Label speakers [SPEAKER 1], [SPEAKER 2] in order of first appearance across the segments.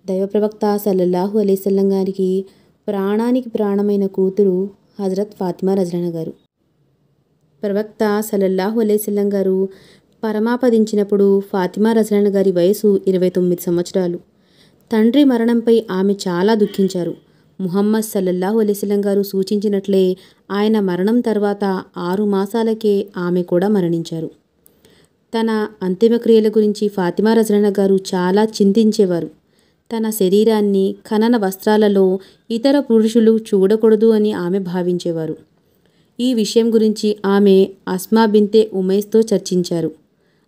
[SPEAKER 1] దైవ ప్రవక్త సల్లల్లాహు అలైహిస్సల్లం గారికి ప్రాణానికి ప్రాణమైన కూతురు హజరత్ ఫాతిమా రజానా గారు. ప్రవక్త సల్లల్లాహు అలైహిస్సల్లం గారు పరమాపదించినప్పుడు ఫాతిమా రజానా గారి వయసు 29 సంవత్సరాలు. తండ్రి మరణంపై ఆమె చాలా దుఃఖించారు. ముహమ్మద్ సల్లల్లాహు అలైహిస్సల్లం గారు సూచించినట్లే ఆయన మరణం తర్వాత 6 మాసాలకే ఆమె కూడా మరణించారు. తన అంతిమక్రియల గురించి ఫాతిమా రజానా గారు చాలా చింతించేవారు. తన శరీరాన్ని ఖనన వస్త్రాలలో ఇతర పురుషులు చూడకూడదు అని ఆమె భావించేవారు. ఈ విషయం గురించి ఆమె అస్మా బింతే ఉమైస్తో చర్చించారు.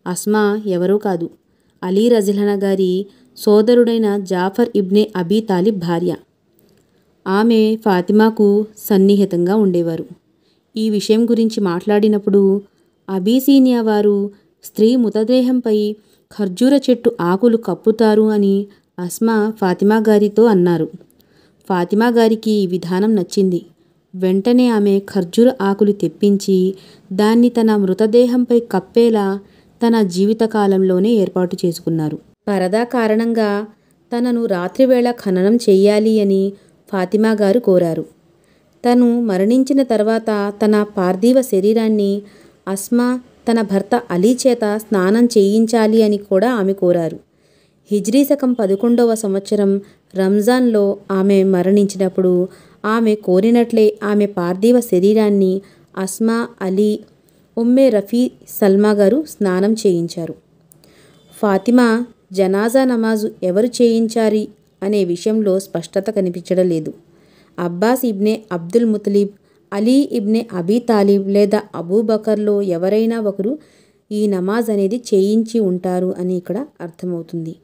[SPEAKER 1] అస్మా ఎవరో కాదు, అలీ రజిల్హనా గారి సోదరుడైన జాఫర్ ఇబ్నే అబీ తాలిబ్ భార్య. ఆమె ఫాతిమాకు సన్నిహితంగా ఉండేవారు. ఈ విషయం గురించి మాట్లాడినప్పుడు అబీసీనియా వారు స్త్రీ మృతదేహంపై ఖర్జూర చెట్టు ఆకులు కప్పుతారు అని అస్మా ఫాతిమా గారితో అన్నారు. ఫాతిమా గారికి ఈ విధానం నచ్చింది. వెంటనే ఆమె ఖర్జూర ఆకులు తెప్పించి దాన్ని తన మృతదేహంపై కప్పేలా తన జీవితకాలంలోనే ఏర్పాటు చేసుకున్నారు. పరదా కారణంగా తనను రాత్రివేళ ఖననం చెయ్యాలి అని ఫాతిమా గారు కోరారు. తను మరణించిన తర్వాత తన పార్థివ శరీరాన్ని అస్మా తన భర్త అలీ చేత స్నానం చేయించాలి అని కూడా ఆమె కోరారు. హిజ్రీ శకం 11వ సంవత్సరం రంజాన్లో ఆమె మరణించినప్పుడు ఆమె కోరినట్లే ఆమె పార్థివ శరీరాన్ని అస్మా, అలీ, ఉమ్మే రఫీ సల్మా గారు స్నానం చేయించారు. ఫాతిమా జనాజా నమాజు ఎవరు చేయించారి అనే విషయంలో స్పష్టత కనిపించడం లేదు. అబ్బాస్ ఇబ్నే అబ్దుల్ ముతలిబ్, అలీ ఇబ్నే అబీ తాలిబ్ లేదా అబూబకర్లో ఎవరైనా ఒకరు ఈ నమాజ్ అనేది చేయించి ఉంటారు అని ఇక్కడ అర్థమవుతుంది.